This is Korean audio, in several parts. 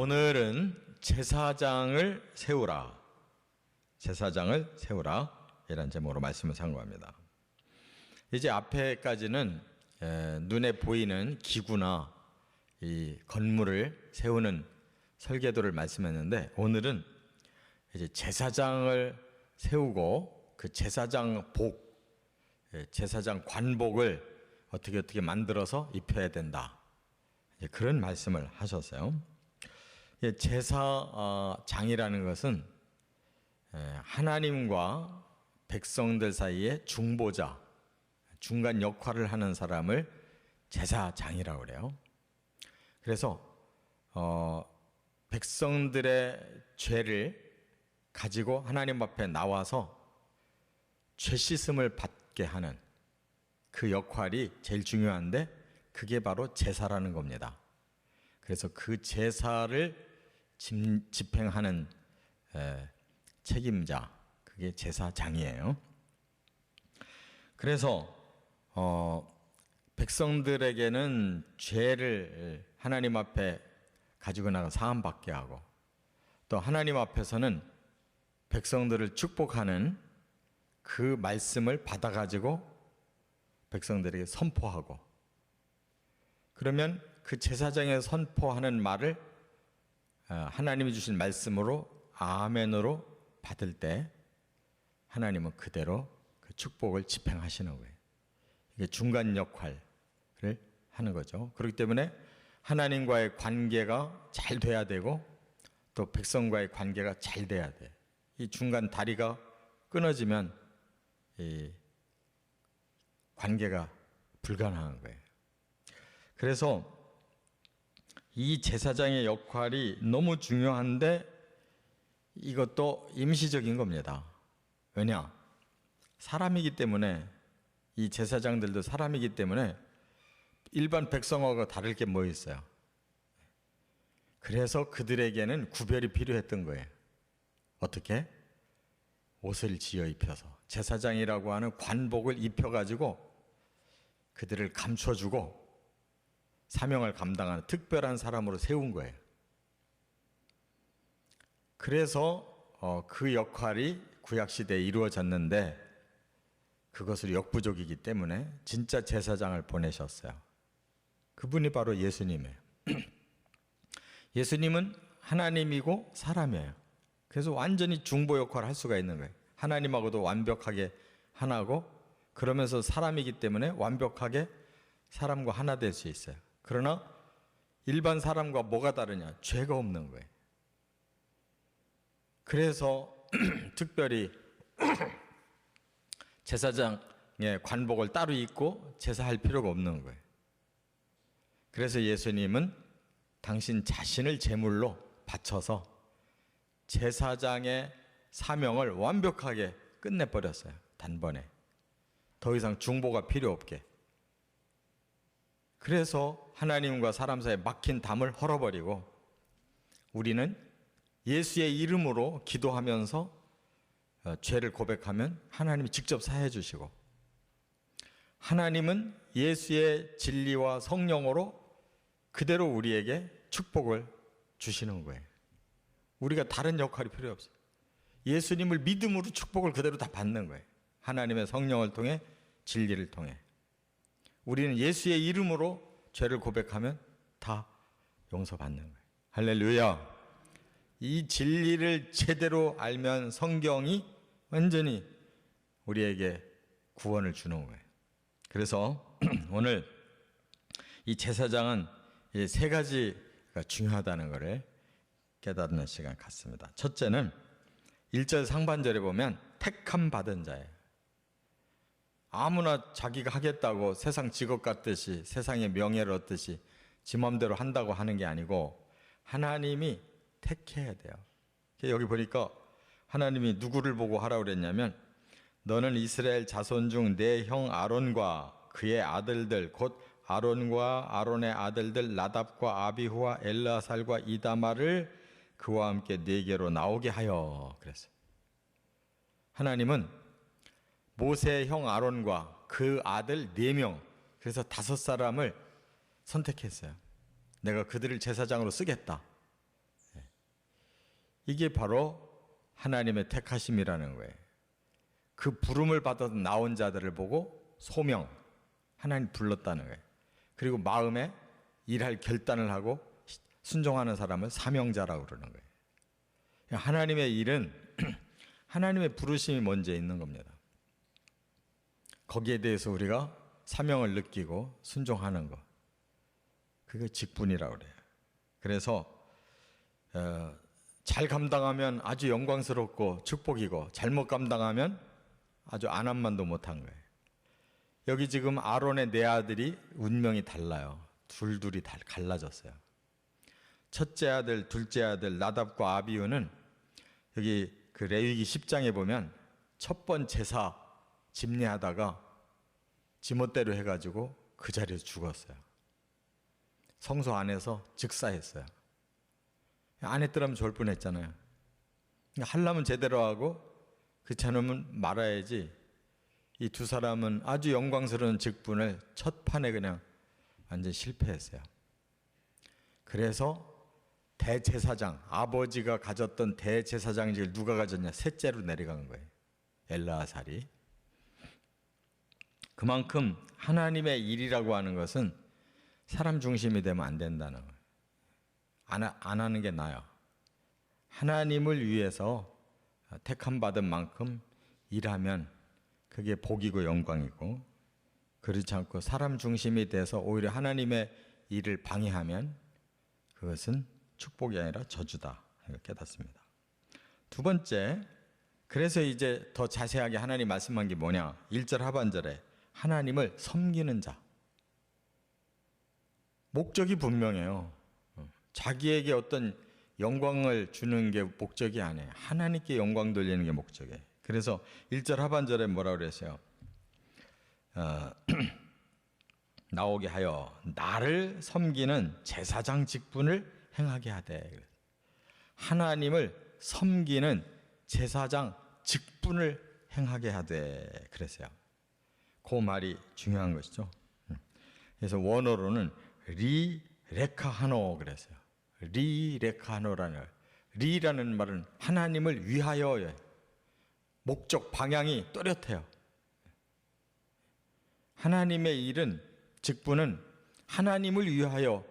오늘은 제사장을 세우라. 제사장을 세우라. 이란 제목으로 말씀을 상고합니다. 이제 앞에까지는 눈에 보이는 기구나 이 건물을 세우는 설계도를 말씀했는데, 오늘은 이제 제사장을 세우고 그 제사장 제사장 관복을 어떻게 만들어서 입혀야 된다. 그런 말씀을 하셨어요. 제사장이라는 것은 하나님과 백성들 사이의 중보자, 중간 역할을 하는 사람을 제사장이라고 그래요. 그래서 백성들의 죄를 가지고 하나님 앞에 나와서 죄 씻음을 받게 하는 그 역할이 제일 중요한데, 그게 바로 제사라는 겁니다. 그래서 그 제사를 집행하는 책임자, 그게 제사장이에요. 그래서 백성들에게는 죄를 하나님 앞에 가지고 나가 사함받게 하고, 또 하나님 앞에서는 백성들을 축복하는 그 말씀을 받아가지고 백성들에게 선포하고, 그러면 그 제사장에 선포하는 말을 하나님이 주신 말씀으로 아멘으로 받을 때 하나님은 그대로 그 축복을 집행하시는 거예요. 이게 중간 역할을 하는 거죠. 그렇기 때문에 하나님과의 관계가 잘 돼야 되고, 또 백성과의 관계가 잘 돼야 돼. 이 중간 다리가 끊어지면 이 관계가 불가능한 거예요. 그래서 이 제사장의 역할이 너무 중요한데, 이것도 임시적인 겁니다. 왜냐? 사람이기 때문에, 이 제사장들도 사람이기 때문에 일반 백성하고 다를 게 뭐 있어요? 그래서 그들에게는 구별이 필요했던 거예요. 어떻게? 옷을 지어 입혀서, 제사장이라고 하는 관복을 입혀가지고 그들을 감춰주고 사명을 감당하는 특별한 사람으로 세운 거예요. 그래서 그 역할이 구약시대에 이루어졌는데, 그것을 역부족이기 때문에 진짜 제사장을 보내셨어요. 그분이 바로 예수님이에요. 예수님은 하나님이고 사람이에요. 그래서 완전히 중보 역할을 할 수가 있는 거예요. 하나님하고도 완벽하게 하나고, 그러면서 사람이기 때문에 완벽하게 사람과 하나 될 수 있어요. 그러나 일반 사람과 뭐가 다르냐? 죄가 없는 거예요. 그래서 특별히 제사장의 관복을 따로 입고 제사할 필요가 없는 거예요. 그래서 예수님은 당신 자신을 제물로 바쳐서 제사장의 사명을 완벽하게 끝내버렸어요. 단번에. 더 이상 중보가 필요 없게. 그래서 하나님과 사람 사이에 막힌 담을 헐어버리고, 우리는 예수의 이름으로 기도하면서 죄를 고백하면 하나님이 직접 사해 주시고, 하나님은 예수의 진리와 성령으로 그대로 우리에게 축복을 주시는 거예요. 우리가 다른 역할이 필요 없어요. 예수님을 믿음으로 축복을 그대로 다 받는 거예요. 하나님의 성령을 통해, 진리를 통해. 우리는 예수의 이름으로 죄를 고백하면 다 용서받는 거예요. 할렐루야. 이 진리를 제대로 알면 성경이 완전히 우리에게 구원을 주는 거예요. 그래서 오늘 이 제사장은 이 세 가지가 중요하다는 것을 깨닫는 시간 같습니다. 첫째는 1절 상반절에 보면 택함 받은 자예요. 아무나 자기가 하겠다고 세상 직업 같듯이, 세상의 명예를 얻듯이 지 맘대로 한다고 하는 게 아니고, 하나님이 택해야 돼요. 여기 보니까 하나님이 누구를 보고 하라고 그랬냐면, 너는 이스라엘 자손 중 내 형 아론과 그의 아들들, 곧 아론과 아론의 아들들 나답과 아비후와 엘르아살과 이다말을 그와 함께 네게로 나오게 하여 그랬어요. 하나님은 모세의 형 아론과 그 아들 4명, 그래서 5사람을 선택했어요. 내가 그들을 제사장으로 쓰겠다. 이게 바로 하나님의 택하심이라는 거예요. 그 부름을 받아서 나온 자들을 보고 소명, 하나님 불렀다는 거예요. 그리고 마음에 일할 결단을 하고 순종하는 사람을 사명자라고 그러는 거예요. 하나님의 일은 하나님의 부르심이 먼저 있는 겁니다. 거기에 대해서 우리가 사명을 느끼고 순종하는 것, 그게 직분이라고 그래요. 그래서 잘 감당하면 아주 영광스럽고 축복이고, 잘못 감당하면 아주 안함만도 못한 거예요. 여기 지금 아론의 네 아들이 운명이 달라요. 둘둘이 다 갈라졌어요. 첫째 아들, 둘째 아들 나답과 아비후는 여기 그 레위기 10장에 보면 첫 번 제사 집례하다가 지멋대로 해가지고 그 자리에서 죽었어요. 성소 안에서 즉사했어요. 안 했더라면 좋을 뻔했잖아요. 하려면 제대로 하고 그렇지 않으면 말아야지. 이 두 사람은 아주 영광스러운 직분을 첫 판에 그냥 완전 실패했어요. 그래서 대제사장, 아버지가 가졌던 대제사장직을 누가 가졌냐? 셋째로 내려간 거예요. 엘르아살이. 그만큼 하나님의 일이라고 하는 것은 사람 중심이 되면 안 된다는 거예요. 안 하는 게 나아요. 하나님을 위해서 택함 받은 만큼 일하면 그게 복이고 영광이고, 그렇지 않고 사람 중심이 돼서 오히려 하나님의 일을 방해하면 그것은 축복이 아니라 저주다, 깨닫습니다. 두 번째, 그래서 이제 더 자세하게 하나님 말씀한 게 뭐냐? 1절 하반절에 하나님을 섬기는 자. 목적이 분명해요. 자기에게 어떤 영광을 주는 게 목적이 아니에요. 하나님께 영광 돌리는 게 목적이에요. 그래서 1절 하반절에 뭐라고 그랬어요? 나오게 하여 나를 섬기는 제사장 직분을 행하게 하되. 하나님을 섬기는 제사장 직분을 행하게 하되 그랬어요. 그 말이 중요한 것이죠. 그래서 원어로는 리레카하노 그랬어요. 리레카하노라는, 리라는 말은 하나님을 위하여의 목적 방향이 또렷해요. 하나님의 일은, 직분은 하나님을 위하여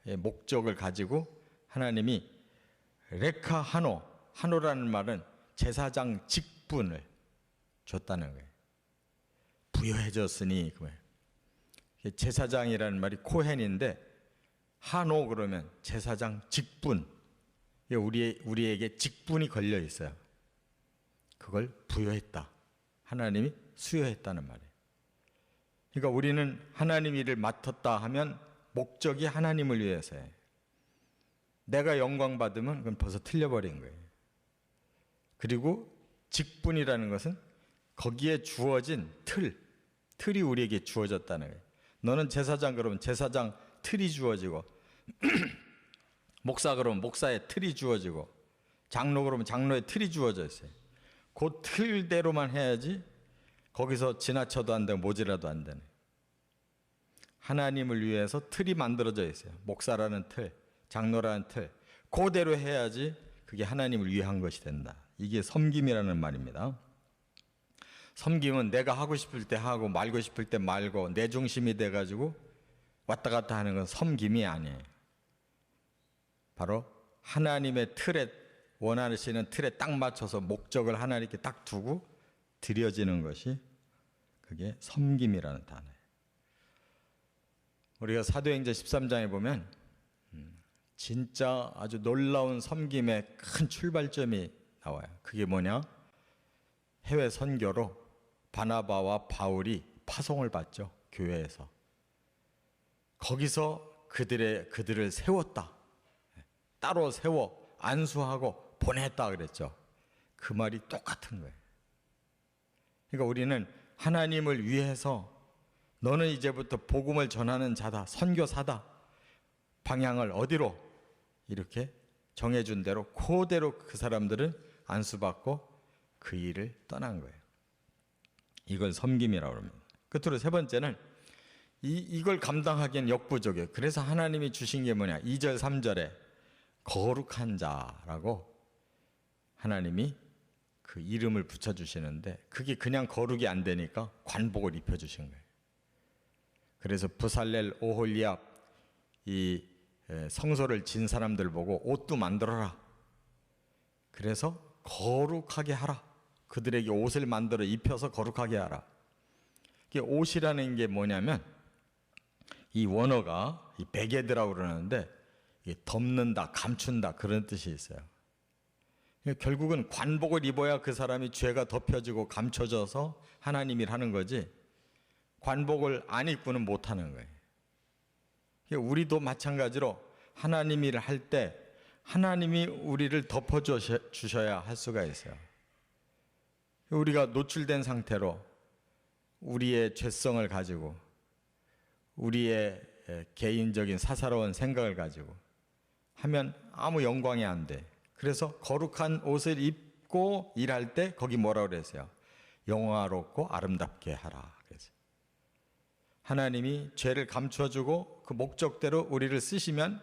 목적을 가지고 하나님이 레카하노, 하노라는 말은 제사장 직분을 줬다는 거예요. 부여해줬으니 그 말. 제사장이라는 말이 코헨인데 하노 그러면 제사장 직분. 우리에게 직분이 걸려 있어요. 그걸 부여했다. 하나님이 수여했다는 말이에요. 그러니까 우리는 하나님 일을 맡았다 하면 목적이 하나님을 위해서예요. 내가 영광 받으면 그건 벌써 틀려버린 거예요. 그리고 직분이라는 것은 거기에 주어진 틀이 우리에게 주어졌다는 거예요. 너는 제사장 그러면 제사장 틀이 주어지고, 목사 그러면 목사의 틀이 주어지고, 장로 그러면 장로의 틀이 주어져 있어요. 그 틀대로만 해야지 거기서 지나쳐도 안 되고 모자라도 안 되네. 하나님을 위해서 틀이 만들어져 있어요. 목사라는 틀, 장로라는 틀. 그대로 해야지 그게 하나님을 위한 것이 된다. 이게 섬김이라는 말입니다. 섬김은 내가 하고 싶을 때 하고 말고 싶을 때 말고 내 중심이 돼가지고 왔다 갔다 하는 건 섬김이 아니에요. 바로 하나님의 틀에, 원하시는 틀에 딱 맞춰서 목적을 하나님께 딱 두고 드려지는 것이 그게 섬김이라는 단어예요. 우리가 사도행전 13장에 보면 진짜 아주 놀라운 섬김의 큰 출발점이 나와요. 그게 뭐냐? 해외 선교로 바나바와 바울이 파송을 받죠. 교회에서. 거기서 그들을 세웠다. 따로 세워 안수하고 보냈다 그랬죠. 그 말이 똑같은 거예요. 그러니까 우리는 하나님을 위해서 너는 이제부터 복음을 전하는 자다, 선교사다. 방향을 어디로 이렇게 정해준 대로 그대로 그 사람들은 안수받고 그 일을 떠난 거예요. 이걸 섬김이라고 합니다. 끝으로 세 번째는 이걸 감당하기엔 역부족이에요. 그래서 하나님이 주신 게 뭐냐? 2절 3절에 거룩한 자라고 하나님이 그 이름을 붙여주시는데 그게 그냥 거룩이 안 되니까 관복을 입혀주신 거예요. 그래서 부살렐, 오홀리압 이 성소를 진 사람들 보고 옷도 만들어라. 그래서 거룩하게 하라. 그들에게 옷을 만들어 입혀서 거룩하게 하라. 이게 옷이라는 게 뭐냐면 이 원어가 이 베게드라고 그러는데 이게 덮는다, 감춘다 그런 뜻이 있어요. 결국은 관복을 입어야 그 사람이 죄가 덮여지고 감춰져서 하나님 일 하는 거지 관복을 안 입고는 못 하는 거예요. 우리도 마찬가지로 하나님 일을 할 때 하나님이 우리를 덮어주셔야 할 수가 있어요. 우리가 노출된 상태로 우리의 죄성을 가지고 우리의 개인적인 사사로운 생각을 가지고 하면 아무 영광이 안 돼. 그래서 거룩한 옷을 입고 일할 때 거기 뭐라고 그랬어요? 영화롭고 아름답게 하라. 그래서 하나님이 죄를 감춰주고 그 목적대로 우리를 쓰시면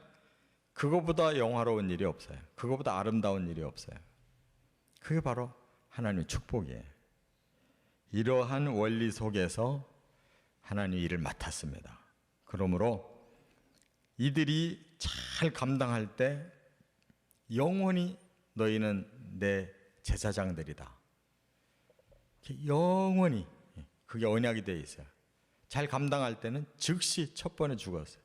그거보다 영화로운 일이 없어요. 그거보다 아름다운 일이 없어요. 그게 바로 하나님의 축복이에요. 이러한 원리 속에서 하나님 일을 맡았습니다. 그러므로 이들이 잘 감당할 때 영원히 너희는 내 제사장들이다. 영원히 그게 언약이 되어 있어요. 잘 감당할 때는 즉시 첫 번에 죽었어요.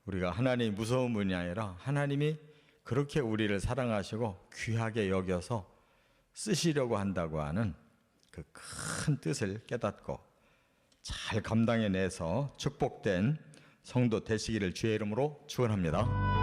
우리가 하나님이 무서운 분이 아니라 하나님이 그렇게 우리를 사랑하시고 귀하게 여겨서 쓰시려고 한다고 하는 그 큰 뜻을 깨닫고 잘 감당해내서 축복된 성도 되시기를 주의 이름으로 축원합니다.